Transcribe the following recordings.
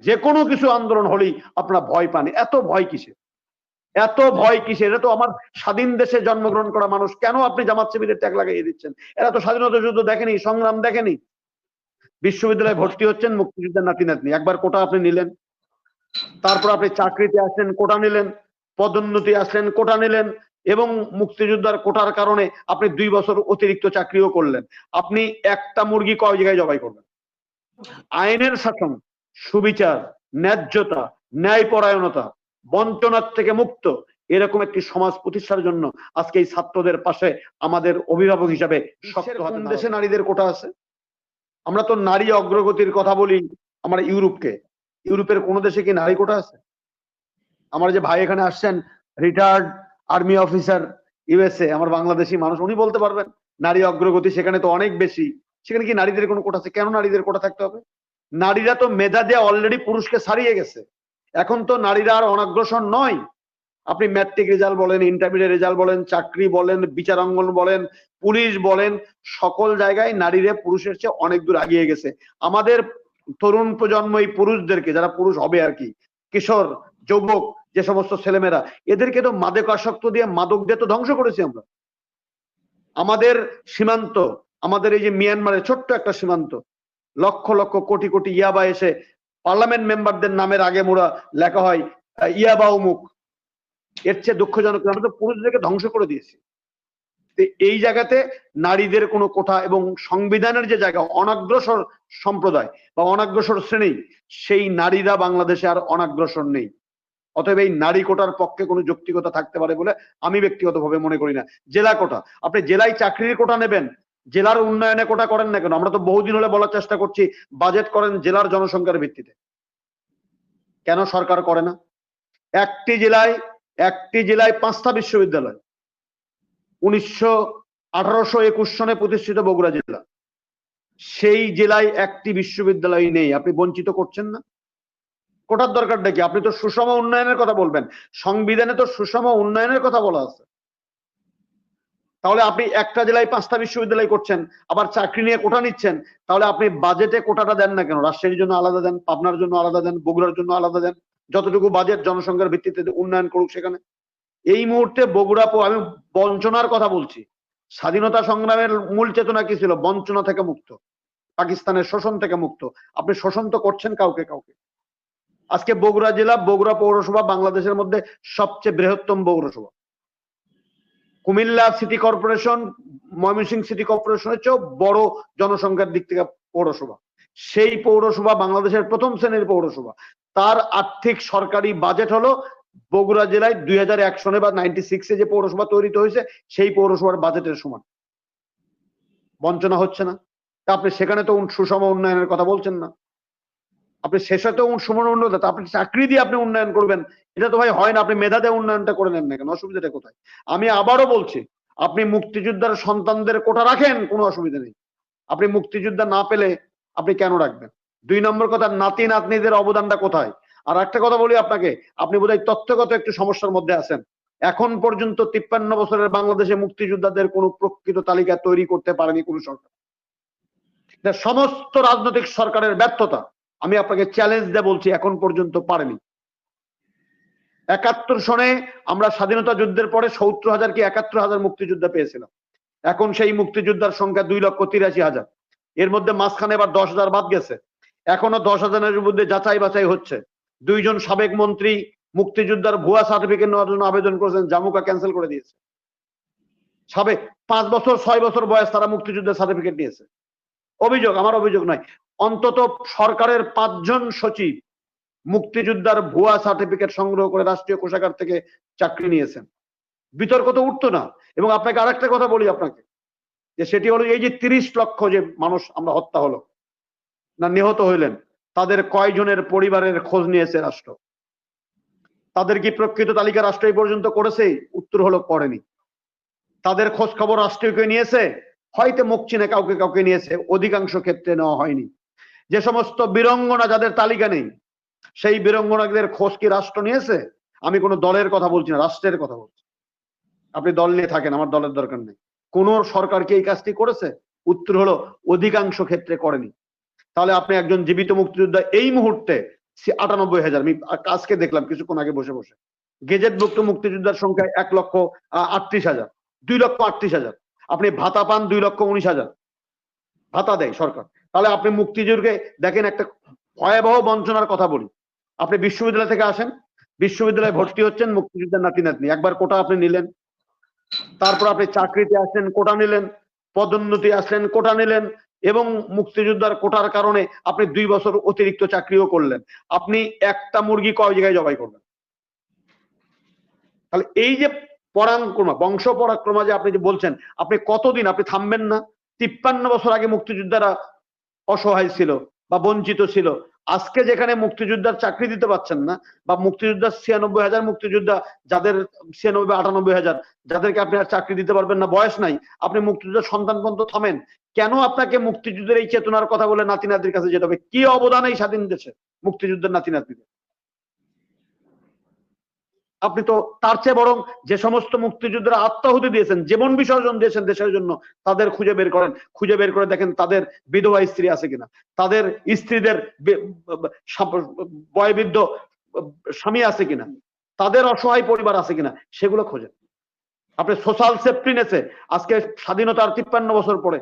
যে কোনো কিছু আন্দোলন হলেই আপনারা ভয় পান। এত ভয় কিসে, এত ভয় কিসে? এটা তো আমার স্বাধীন দেশে জন্মগ্রহণ করা মানুষ, কেন আপনি জামাত শিবিরের ট্যাগ লাগাইয়ে দিচ্ছেন? এরা তো স্বাধীনতা যুদ্ধ দেখেনি, সংগ্রাম দেখেনি। বিশ্ববিদ্যালয়ে ভর্তি হচ্ছেন মুক্তিযুদ্ধের নাতি নাতনি, একবার কোটা আপনি নিলেন, তারপর আপনি চাকরিতে আসলেন, কোটা নিলেন, পদোন্নতি আসলেন, কোটা নিলেন, এবং মুক্তিযোদ্ধার কোটার কারণে আপনি 2 বছর অতিরিক্ত চাকরিও করলেন। আপনি একটা মুরগি কয় জায়গায় জবাই করবেন? আইনের শাসন, সুবিচার, ন্যায্যতা, ন্যায়পরায়ণতা, বঞ্চনার থেকে মুক্ত এরকম একটি সমাজ প্রতিষ্ঠার জন্য আজকে এই ছাত্রদের পাশে আমাদের অভিভাবক হিসাবে শক্ত হাতে। দেশে নারীদের কোটা আছে? আমরা তো নারী অগ্রগতির কথা বলি আমরা ইউরোপকে, ইউরোপের কোন দেশে কি নারী কোটা আছে? আমার যে ভাই এখানে আসছেন, রিটায়ার্ড আর্মি অফিসার ইউএসএ, আমার বাংলাদেশি মানুষ, উনি বলতে পারবেন নারী অগ্রগতি সেখানে তো অনেক বেশি। সেখানে কি নারীদের কোনো কোটা আছে? কেন নারীদের কোটা থাকতে হবে? নারীরা তো মেধা দিয়ে অলরেডি পুরুষকে ছাড়িয়ে গেছে। এখন তো নারীরা আর অনগ্রসর নয়। আপনি ম্যাট্রিক রেজাল্ট বলেন, ইন্টারমিডিয়েট রেজাল্ট বলেন, চাকরি বলেন, বিচারাঙ্গন বলেন, পুলিশ বলেন, সকল জায়গায় নারীরা পুরুষের চেয়ে অনেক দূর এগিয়ে গেছে। আমাদের তরুণ প্রজন্ম, এই পুরুষদেরকে, যারা পুরুষ হবে আর কি, কিশোর যুবক যে সমস্ত ছেলেমেয়েরা, এদেরকে তো মাদকাসক্ত দিয়ে, মাদক দিয়ে তো ধ্বংস করেছি আমরা। আমাদের সীমান্ত, আমাদের এই যে মিয়ানমারের ছোট্ট একটা সীমান্ত, লক্ষ লক্ষ কোটি কোটি ইয়াবা এসে পার্লামেন্ট মেম্বারদের নামের আগে মোড়া লেখা হয় ইয়াবা উমুক। এর চেয়ে দুঃখজনক, আমরা তো পুরুষদেরকে ধ্বংস করে দিয়েছি। এই জায়গাতে নারীদের কোনো কোঠা এবং সংবিধানের যে জায়গা, অনগ্রসর সম্প্রদায় বা অনগ্রসর শ্রেণী, সেই নারীরা বাংলাদেশে আর অনগ্রসর নেই। অতএব এই নারী কোটার পক্ষে কোনো যৌক্তিকতা থাকতে পারে বলে আমি ব্যক্তিগতভাবে মনে করি না। জেলা কোটা, আপনি জেলায় চাকরির কোটা নেবেন, জেলার উন্নয়নে কোটা করেন না কেন? আমরা তো বহুদিন হলে বলার চেষ্টা করছি বাজেট করেন জেলার জনসংখ্যার ভিত্তিতে, কেন সরকার করে না? একটি জেলায় 5টা বিশ্ববিদ্যালয়, 1821 সনে প্রতিষ্ঠিত বগুড়া জেলা, সেই জেলায় একটি বিশ্ববিদ্যালয় নেই। আপনি বঞ্চিত করছেন না? কোটার দরকারটা কি? আপনি তো সুষম উন্নয়নের কথা বলবেন, সংবিধানে তো সুষম উন্নয়নের কথা বলা আছে। তাহলে আপনি একটা জেলায় 5টা বিশ্ববিদ্যালয় করছেন, আবার চাকরি নিয়ে কোটা নিচ্ছেন, তাহলে আপনি বাজেটে কোটাটা দেন না কেন? রাজশাহীর জন্য আলাদা দেন, পাবনার জন্য আলাদা দেন, বগুড়ার জন্য আলাদা দেন, যতটুকু বাজেট জনসংখ্যার ভিত্তিতে উন্নয়ন করুক সেখানে। এই মুহূর্তে বগুড়া, আমি বঞ্চনার কথা বলছি। স্বাধীনতা সংগ্রামের মূল চেতনা কি ছিল? বঞ্চনা থেকে মুক্ত, পাকিস্তানের শোষণ থেকে মুক্ত। আপনি শোষণ তো করছেন কাউকে কাউকে। আজকে বগুড়া জেলা, বগুড়া পৌরসভা বাংলাদেশের মধ্যে সবচেয়ে বৃহত্তম পৌরসভা। Comilla city corporation, Mymensingh city কর্পোরেশনের চেয়েও বড় জনসংখ্যার দিক থেকে পৌরসভা। সেই পৌরসভা বাংলাদেশের প্রথম শ্রেণীর পৌরসভা। তার আর্থিক সরকারি বাজেট হলো বগুড়া জেলায় 2001 সনে বা 96-এ যে পৌরসভা তৈরি হয়েছে সেই পৌরসভার বাজেটের সমান। বঞ্চনা হচ্ছে না? তা আপনি সেখানে তো সুষম উন্নয়নের কথা বলছেন না। আপনি শেষেতেও সুষম উন্নয়ন, আপনি চাকরি দিয়ে আপনি উন্নয়ন করবেন, এটা তো ভাই হয় না। আপনি মেধা দিয়ে উন্নয়নটা করে নেন না কেন? অসুবিধাটা কোথায়? আমি আবারও বলছি, আপনি মুক্তিযোদ্ধার সন্তানদের কোটা রাখেন, কোনো অসুবিধা নেই। আপনি মুক্তিযোদ্ধা না পেলে আপনি কেন রাখবেন? 2 নম্বর কথা, নাতি নাতনিদের অবদানটা কোথায়? আর একটা কথা বলি আপনাকে, আপনি বোধহয় তথ্যগত একটু সমস্যার মধ্যে আছেন। এখন পর্যন্ত 53 বছরের বাংলাদেশে মুক্তিযোদ্ধাদের কোনো প্রকৃত তালিকা তৈরি করতে পারেনি কোনো সরকার। এটা সমস্ত রাজনৈতিক সরকারের ব্যর্থতা। আমি আপনাকে চ্যালেঞ্জ দিয়ে বলছি, এখন পর্যন্ত পারেনি। 71 সনে আমরা স্বাধীনতা যুদ্ধের পরে 70,000 কি 71,000 মুক্তিযোদ্ধা পেয়েছিলাম। এখন সেই মুক্তিযোদ্ধার সংখ্যা 2,83,000। এর মধ্যে মাঝখানে এবার 10,000 বাদ গেছে। এখনো 10,000-এর মধ্যে যাচাই বাছাই হচ্ছে। 2 জন সাবেক মন্ত্রী মুক্তিযোদ্ধার ভুয়া সার্টিফিকেট নেওয়ার জন্য আবেদন করেছেন, জামুকা ক্যান্সেল করে দিয়েছে। সাবেক 5 বছর 6 বছর বয়স তারা মুক্তিযুদ্ধের সার্টিফিকেট নিয়েছে। অভিযোগ, আমার অভিযোগ নয়, অন্তত সরকারের 5 জন সচিব মুক্তিযোদ্ধার ভুয়া সার্টিফিকেট সংগ্রহ করে রাষ্ট্রীয় কোষাগার থেকে চাকরি নিয়েছেন। বিতর্ক তো উঠতো না। এবং আপনাকে আরেকটা কথা বলি আপনাকে, যে সেটি হলো এই যে 30 লক্ষ যে মানুষ আমরা হত্যা হলো না নিহত হইলেন, তাদের কয়জনের পরিবারের খোঁজ নিয়েছে রাষ্ট্র? তাদের কি প্রকৃত তালিকা রাষ্ট্র এই পর্যন্ত করেছে? উত্তর হলো করেনি। তাদের খোঁজ খবর রাষ্ট্রীয় নিয়েছে? হয়তো মুখ চিনে কাউকে কাউকে নিয়েছে, অধিকাংশ ক্ষেত্রে নেওয়া হয়নি। যে সমস্ত বীরঙ্গনা যাদের তালিকা নেই, সেই বীরঙ্গনাদের খোঁজ কি রাষ্ট্র নিয়েছে? আমি কোনো দলের কথা বলছি না, রাষ্ট্রের কথা বলছি। আপনি দল নিয়ে থাকেন, আমার দলের দরকার নেই। কোন সরকার কি এই কাজটি করেছে? উত্তর হলো অধিকাংশ ক্ষেত্রে করেনি। তাহলে আপনি একজন জীবিত মুক্তিযোদ্ধা এই মুহূর্তে 98,000। আমি আজকে দেখলাম কিছুক্ষণ আগে বসে বসে গেজেটভুক্ত মুক্তিযোদ্ধার সংখ্যা 1,38,000, 2,38,000। আপনি ভাতা পান 2,19,000 ভাতা দেয় সরকার। তাহলে আপনি মুক্তিযোদ্ধাকে দেখেন, একটা ভয়াবহ বঞ্চনার কথা বলি। আপনি বিশ্ববিদ্যালয় থেকে আসেন, বিশ্ববিদ্যালয়ে ভর্তি হচ্ছেন, মুক্তিযোদ্ধার নাতি নাতনি, একবার কোটা আপনি নিলেন, তারপর আপনি চাকরিতে আসলেন, কোটা নিলেন, পদোন্নতি আসলেন, কোটা নিলেন, এবং মুক্তিযোদ্ধার কোটার কারণে আপনি 2 বছর অতিরিক্ত চাকরিও করলেন। আপনি একটা মুরগি কয় জায়গায় জবাই করবেন? তাহলে এই যে পরাক্রমা, বংশ পরাক্রমা যে আপনি যে বলছেন, আপনি কতদিন আপনি থামবেন না? 53 বছর আগে মুক্তিযোদ্ধারা অসহায় ছিল বা বঞ্চিত ছিল। আজকে যেখানে মুক্তিযোদ্ধার চাকরি দিতে পারছেন না, বা মুক্তিযোদ্ধার 96,000 মুক্তিযোদ্ধা, যাদের 96-98,000 যাদেরকে আপনি আর চাকরি দিতে পারবেন না, বয়স নাই, আপনি মুক্তিযোদ্ধার সন্তান পর্যন্ত থামেন কেন? আপনাকে মুক্তিযুদ্ধের এই চেতনার কথা বলে নাতি নাতির কাছে যেতে হবে। কি অবদান এই স্বাধীন দেশে মুক্তিযুদ্ধের নাতি নাতিদের? আপনি তো তার চেয়ে বরং যে সমস্ত মুক্তিযোদ্ধারা আত্মাহুতি দিয়েছেন, জীবন বিসর্জন দিয়েছেন দেশের জন্য, তাদের খুঁজে বের করেন, খুঁজে বের করে দেখেন তাদের বিধবা স্ত্রী আছে কিনা, তাদের স্ত্রীদের বয়বৃদ্ধ স্বামী আছে কিনা, তাদের অসহায় পরিবার আছে কিনা, সেগুলো খোঁজেন। আপনি সোশ্যাল সেফটি নেটে আজকে স্বাধীনতার 53 বছর পরে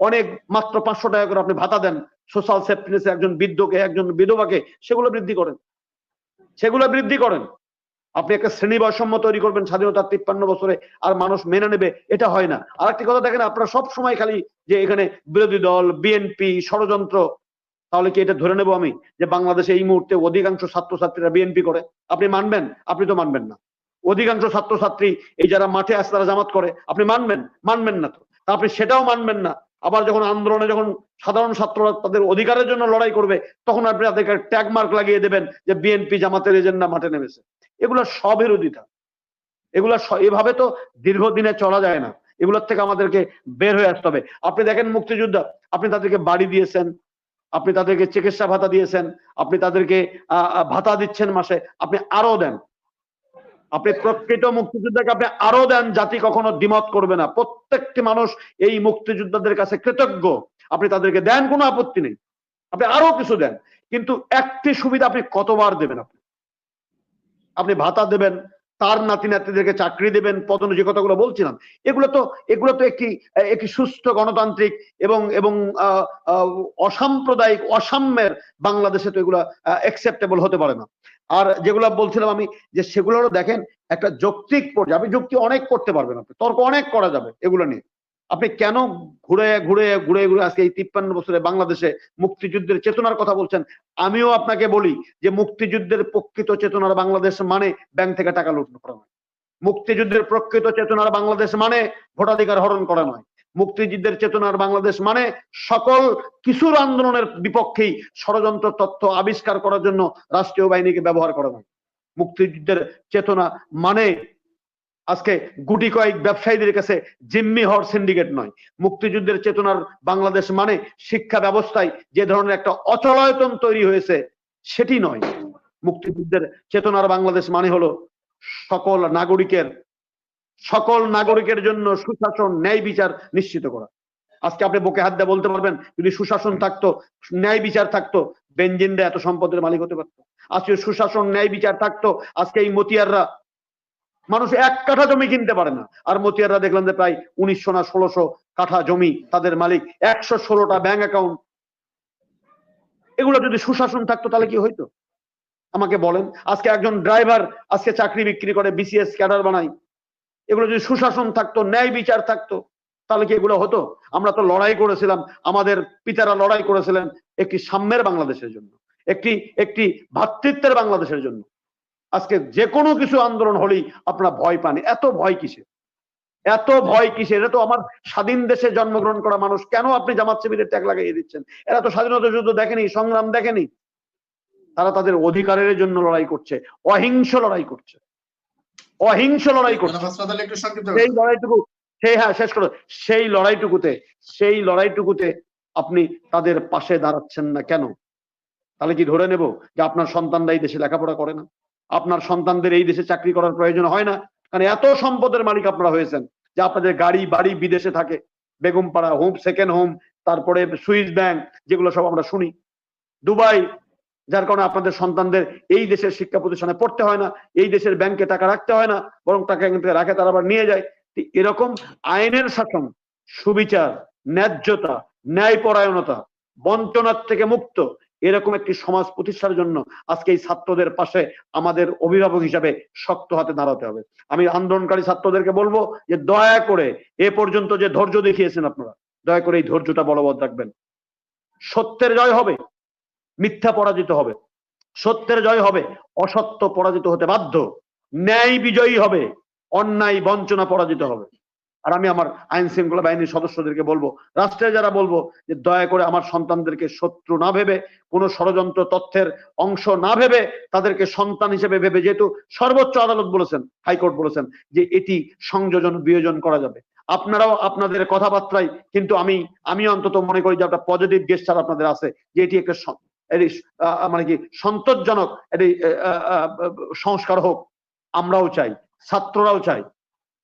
অনেক মাত্র 500 টাকা করে আপনি ভাতা দেন সোশ্যাল সেফটি নেটে একজন বৃদ্ধকে, একজন বিধবাকে, সেগুলো বৃদ্ধি করেন, সেগুলো বৃদ্ধি করেন। আপনি একটা শ্রেণী বৈষম্য তৈরি করবেন স্বাধীনতার 53 বছরে, আর মানুষ মেনে নেবে, এটা হয় না। আর একটি কথা দেখেন, আপনারা সব সময় খালি যে এখানে বিরোধী দল, বিএনপি, ষড়যন্ত্র, তাহলে কি এটা ধরে নেব আমি যে বাংলাদেশে এই মুহূর্তে অধিকাংশ ছাত্রছাত্রীরা বিএনপি করে? আপনি মানবেন? আপনি তো মানবেন না। অধিকাংশ ছাত্রছাত্রী এই যারা মাঠে আসে তারা জামাত করে, আপনি মানবেন? মানবেন না তো। আপনি সেটাও মানবেন না। আবার যখন আন্দোলনে, যখন সাধারণ ছাত্ররা তাদের অধিকারের জন্য লড়াই করবে, তখন আপনি তাদেরকে ট্যাগ মার্ক লাগিয়ে দেবেন যে বিএনপি জামাতের এজেন্ডা মাঠে নেমেছে। এগুলো স্ববিরোধিতা। এগুলা এভাবে তো দীর্ঘদিনে চলা যায় না। এগুলোর থেকে আমাদেরকে বের হয়ে আসতে হবে। আপনি দেখেন মুক্তিযোদ্ধা, আপনি তাদেরকে বাড়ি দিয়েছেন, আপনি তাদেরকে চিকিৎসা ভাতা দিয়েছেন, আপনি তাদেরকে ভাতা দিচ্ছেন মাসে, আপনি আরো দেন। আপনি প্রকৃত মুক্তিযোদ্ধাকে আপনি আরো দেন, জাতি কখনো দ্বিমত করবে না। প্রত্যেকটি মানুষ এই মুক্তিযোদ্ধাদের কাছে কৃতজ্ঞ। আপনি তাদেরকে দেন, কোনো আপত্তি নেই, আপনি আরো কিছু দেন। কিন্তু একটি সুবিধা আপনি কতবার দেবেন? আপনি ভাতা দেবেন, তার নাতি নাতিদেরকে চাকরি দেবেন, পদোন্নতি, যে কথাগুলো বলছিলাম, এগুলো তো একটি সুস্থ গণতান্ত্রিক এবং অসাম্প্রদায়িক, অসাম্যের বাংলাদেশে তো এগুলো অ্যাকসেপ্টেবল হতে পারে না। আর যেগুলো বলছিলাম আমি, যে সেগুলোরও দেখেন একটা যৌক্তিক পর্যায়ে, আপনি যুক্তি অনেক করতে পারবেন, আপনি তর্ক অনেক করা যাবে এগুলো নিয়ে। আপনি কেন ঘুরে ঘুরে ঘুরে ঘুরে আজকে এই 53 বছরে বাংলাদেশে মুক্তিযুদ্ধের চেতনার কথা বলছেন? আমিও আপনাকে বলি যে মুক্তিযুদ্ধের প্রকৃত চেতনার বাংলাদেশ মানে ব্যাংক থেকে টাকা লুট করা নয়। মুক্তিযুদ্ধের প্রকৃত চেতনার বাংলাদেশ মানে ভোটাধিকার হরণ করা নয়। মুক্তিযুদ্ধের চেতনার বাংলাদেশ মানে সকল কিছুর আন্দোলনের বিপক্ষেই ষড়যন্ত্র তথ্য আবিষ্কার করার জন্য রাষ্ট্রীয় বাহিনীকে ব্যবহার করা নয়। মুক্তিযুদ্ধের চেতনা মানে আজকে গুটি কয়েক ব্যবসায়ীদের কাছে জিম্মি হওয়ার সিন্ডিকেট নয়। মুক্তিযুদ্ধের চেতনার বাংলাদেশ মানে শিক্ষা ব্যবস্থায় যে ধরনের একটা অচলায়তন তৈরি হয়েছে সেটি নয়। মুক্তিযুদ্ধের চেতনার বাংলাদেশ মানে হলো সকল নাগরিকের জন্য সুশাসন, ন্যায় বিচার নিশ্চিত করা। আজকে আপনি বুকে হাত দিয়ে বলতে পারবেন, যদি সুশাসন থাকতো, ন্যায় বিচার থাকতো, বেনজিনরা এত সম্পদের মালিক হতে পারতো। আজকে সুশাসন, ন্যায় বিচার থাকতো, আজকে এই মতিয়াররা, মানুষ 1 কাঠা জমি কিনতে পারে না, আর মতিয়াররা দেখলাম যে প্রায় 1900 না 1600 কাঠা জমি তাদের মালিক, 116টা ব্যাংক অ্যাকাউন্ট। এগুলো যদি সুশাসন থাকতো তাহলে কি হইতো আমাকে বলেন? আজকে একজন ড্রাইভার আজকে চাকরি বিক্রি করে, বিসিএস ক্যাডার বানায়। এগুলো যদি সুশাসন থাকতো, ন্যায় বিচার থাকতো, তাহলে কি এগুলো হতো? আমরা তো লড়াই করেছিলাম, আমাদের পিতারা লড়াই করেছিলেন একটি সাম্যের বাংলাদেশের জন্য, একটি ভ্রাতৃত্বের বাংলাদেশের জন্য। আজকে যে কোনো কিছু আন্দোলন হলেই আপনারা ভয় পান। এত ভয় কিসে? এত ভয় কিসের? এটা তো আমার স্বাধীন দেশে জন্মগ্রহণ করা মানুষ, কেন আপনি জামাত শিবিরের ট্যাগ লাগিয়ে দিচ্ছেন? এরা তো স্বাধীনতা যুদ্ধ দেখেনি, সংগ্রাম দেখেনি। তারা তাদের অধিকারের জন্য লড়াই করছে, অহিংস লড়াই করছে, অহিংস লড়াই করছে। সেই লড়াইটুকু, শেষ করো, সেই লড়াইটুকুতে আপনি তাদের পাশে দাঁড়াচ্ছেন না কেন? তাহলে কি ধরে নেব যে আপনার সন্তানরা এই দেশে লেখাপড়া করে না? আপনার সন্তানদের এই দেশে চাকরি করার প্রয়োজন হয় না? কারণ এত সম্পদের মালিক আপনারা হয়েছেন যে আপনাদের গাড়ি বাড়ি বিদেশে থাকে, বেগমপাড়া হোম, সেকেন্ড হোম, তারপরে সুইস ব্যাংক, যেগুলো সব আমরা শুনি, দুবাই, যার কারণে আপনাদের সন্তানদের এই দেশের শিক্ষা প্রতিষ্ঠানে পড়তে হয় না, এই দেশের ব্যাংকে টাকা রাখতে হয় না, বরং টাকা এখান থেকে রাখে তারা আবার নিয়ে যায়। এরকম আইনের শাসন, সুবিচার, ন্যায্যতা, ন্যায়পরায়ণতা, বঞ্চনার থেকে মুক্ত এরকম একটি সমাজ প্রতিষ্ঠার জন্য আজকে এই ছাত্রদের পাশে আমাদের অভিভাবক হিসাবে শক্ত হাতে দাঁড়াতে হবে। আমি আন্দোলনকারী ছাত্রদেরকে বলবো যে দয়া করে এ পর্যন্ত যে ধৈর্য দেখিয়েছেন আপনারা, দয়া করে এই ধৈর্যটা বলবৎ রাখবেন। সত্যের জয় হবে, মিথ্যা পরাজিত হবে, সত্যের জয় হবে, অসত্য পরাজিত হতে বাধ্য, ন্যায় বিজয়ী হবে, অন্যায় বঞ্চনা পরাজিত হবে। আর আমি আমার আইন শৃঙ্খলা বাহিনীর সদস্যদেরকে বলবো, রাষ্ট্রে যারা বলবো যে দয়া করে আমার সন্তানদেরকে শত্রু না ভেবে, কোন ষড়যন্ত্র তথ্যের অংশ না ভেবে, তাদেরকে সন্তান হিসেবে ভেবে, যেহেতু সর্বোচ্চ আদালত বলেছেন, হাইকোর্ট বলেছেন যে এটি সংযোজন বিয়োজন করা যাবে, আপনারাও আপনাদের কথাবার্তায় কিন্তু আমি অন্তত মনে করি যে একটা পজিটিভ গেস্টার আপনাদের আছে, যে এটি একটা মানে কি সন্তোষজনক এটি সংস্কার হোক, আমরাও চাই, ছাত্ররাও চাই।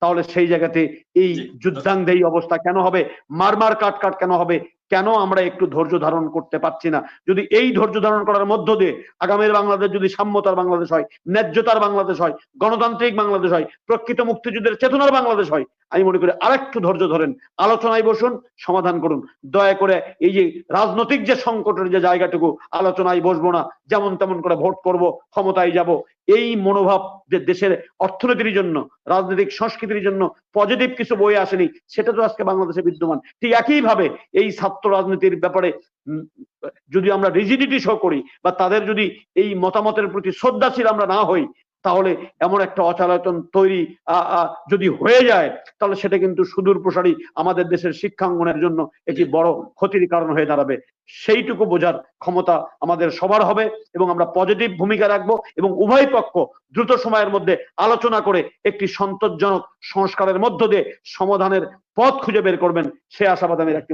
তাহলে সেই জায়গাতে এই যুদ্ধাঙ্গেই অবস্থা কেন হবে, মারমার কাট কেন হবে, কেন আমরা একটু ধৈর্য ধারণ করতে পারছি না? যদি এই ধৈর্য ধারণ করার মধ্য দিয়ে আগামীর বাংলাদেশ যদি সাম্যতার বাংলাদেশ হয়, ন্যায্যতার বাংলাদেশ হয়, গণতান্ত্রিক বাংলাদেশ হয়, প্রকৃত মুক্তিযুদ্ধের চেতনার বাংলাদেশ হয়, আমি মনে করি আরেকটু ধৈর্য ধরেন, আলোচনায় বসুন, সমাধান করুন। দয়া করে এই যে রাজনৈতিক যে সংকটের যে জায়গাটুকু, আলোচনায় বসবো না, যেমন তেমন করে ভোট করব, ক্ষমতায় যাব, এই মনোভাব যে দেশের অর্থনীতির জন্য, রাজনৈতিক সংস্কৃতির জন্য পজিটিভ কিছু বই আসেনি, সেটা তো আজকে বাংলাদেশে বিদ্যমান। ঠিক একইভাবে এই ছাত্র রাজনীতির ব্যাপারে যদি আমরা রিজিডিটি শো করি, বা তাদের যদি এই মতামতের প্রতি শ্রদ্ধাশীল আমরা না হই, তাহলে এমন একটা অচলায়তন তৈরি যদি হয়ে যায়, তাহলে সেটা কিন্তু সুদূর প্রসারী আমাদের দেশের শিক্ষাঙ্গনের জন্য একটি বড় ক্ষতির কারণ হয়ে দাঁড়াবে। সেইটুকু বোঝার ক্ষমতা আমাদের সবার হবে, এবং আমরা পজিটিভ ভূমিকা রাখবো, এবং উভয় পক্ষ দ্রুত সময়ের মধ্যে আলোচনা করে একটি সন্তোষজনক সংস্কারের মধ্য দিয়ে সমাধানের পথ খুঁজে বের করবেন, সে আশাবাদ আমি রাখতে